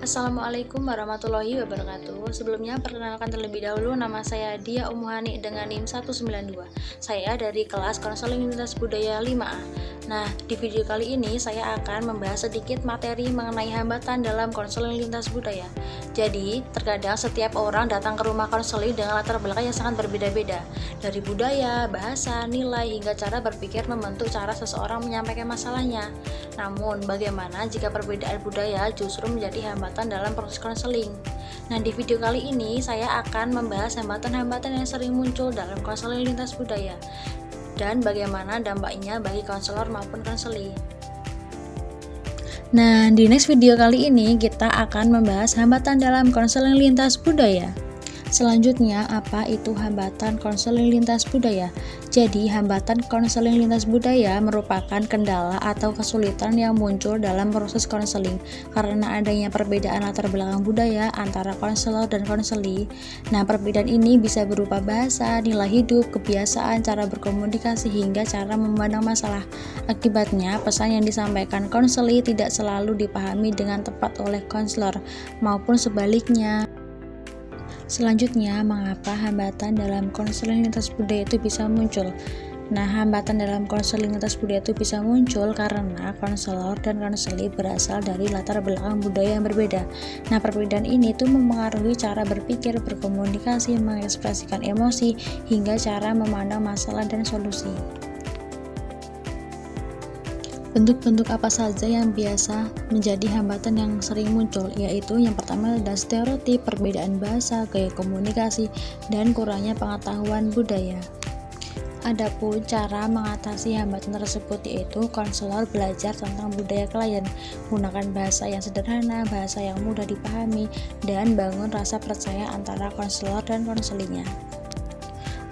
Assalamualaikum warahmatullahi wabarakatuh. Sebelumnya perkenalkan terlebih dahulu, nama saya Dia Umuhani dengan NIM 192. Saya dari kelas Konseling Lintas Budaya 5A. Nah, di video kali ini saya akan membahas sedikit materi mengenai hambatan dalam konseling lintas budaya. Jadi, terkadang setiap orang datang ke rumah konseling dengan latar belakang yang sangat berbeda-beda. Dari budaya, bahasa, nilai, hingga cara berpikir membentuk cara seseorang menyampaikan masalahnya. Namun, bagaimana jika perbedaan budaya justru menjadi hambatan dalam proses konseling? Nah, di video kali ini saya akan membahas hambatan-hambatan yang sering muncul dalam konseling lintas budaya dan bagaimana dampaknya bagi konselor maupun konseli. Nah, di next video kali ini kita akan membahas hambatan dalam konseling lintas budaya. Selanjutnya, apa itu hambatan konseling lintas budaya? Jadi, hambatan konseling lintas budaya merupakan kendala atau kesulitan yang muncul dalam proses konseling karena adanya perbedaan latar belakang budaya antara konselor dan konseli. Nah, perbedaan ini bisa berupa bahasa, nilai hidup, kebiasaan, cara berkomunikasi, hingga cara memandang masalah. Akibatnya, pesan yang disampaikan konseli tidak selalu dipahami dengan tepat oleh konselor maupun sebaliknya. Selanjutnya, mengapa hambatan dalam konseling lintas budaya itu bisa muncul? Nah, hambatan dalam konseling lintas budaya itu bisa muncul karena konselor dan konseli berasal dari latar belakang budaya yang berbeda. Nah, perbedaan ini tuh mempengaruhi cara berpikir, berkomunikasi, mengekspresikan emosi, hingga cara memandang masalah dan solusi. Bentuk-bentuk apa saja yang biasa menjadi hambatan yang sering muncul, yaitu yang pertama adalah stereotip, perbedaan bahasa, gaya komunikasi, dan kurangnya pengetahuan budaya. Adapun cara mengatasi hambatan tersebut yaitu konselor belajar tentang budaya klien, gunakan bahasa yang sederhana, bahasa yang mudah dipahami, dan bangun rasa percaya antara konselor dan konselinya.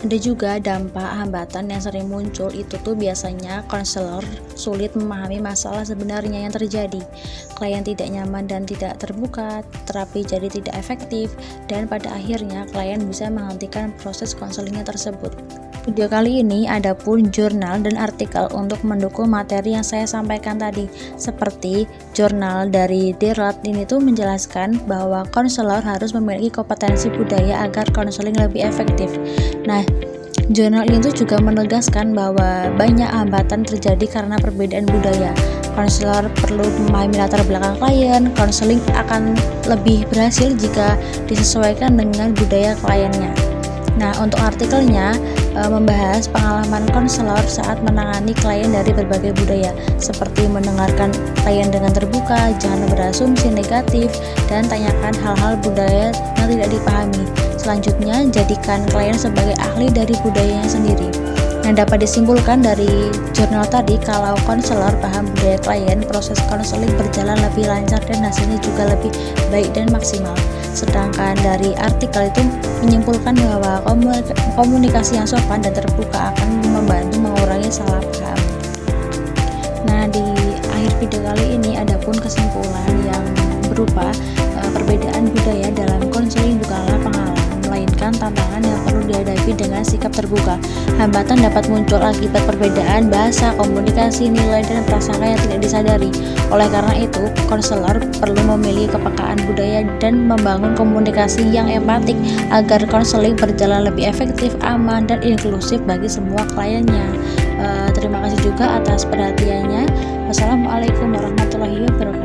Ada juga dampak hambatan yang sering muncul itu tuh biasanya konselor sulit memahami masalah sebenarnya yang terjadi, klien tidak nyaman dan tidak terbuka, terapi jadi tidak efektif, dan pada akhirnya klien bisa menghentikan proses konselingnya tersebut. Video kali ini ada pun jurnal dan artikel untuk mendukung materi yang saya sampaikan tadi, seperti jurnal dari Derot ini tuh menjelaskan bahwa konselor harus memiliki kompetensi budaya agar konseling lebih efektif. Nah, jurnal ini tuh juga menegaskan bahwa banyak hambatan terjadi karena perbedaan budaya. Konselor perlu memahami latar belakang klien, konseling akan lebih berhasil jika disesuaikan dengan budaya kliennya. Nah, untuk artikelnya membahas pengalaman konselor saat menangani klien dari berbagai budaya, seperti mendengarkan klien dengan terbuka, jangan berasumsi negatif, dan tanyakan hal-hal budaya yang tidak dipahami. Selanjutnya, jadikan klien sebagai ahli dari budayanya sendiri. Nah, dapat disimpulkan dari jurnal tadi kalau konselor paham budaya klien, proses konseling berjalan lebih lancar dan hasilnya juga lebih baik dan maksimal. Sedangkan dari artikel itu menyimpulkan bahwa komunikasi yang sopan dan terbuka akan membantu mengurangi salah paham. Nah, di akhir video kali ini ada pun kesimpulan yang berupa perbedaan budaya dalam konseling bukanlah pengalaman, melainkan tantangan yang perlu dihadapi dengan sikap terbuka. Hambatan dapat muncul akibat perbedaan bahasa, komunikasi, nilai, dan prasangka yang tidak disadari. Oleh karena itu, konselor perlu memiliki kepekaan budaya dan membangun komunikasi yang empatik agar konseling berjalan lebih efektif, aman, dan inklusif bagi semua kliennya. Terima kasih juga atas perhatiannya. Wassalamualaikum warahmatullahi wabarakatuh.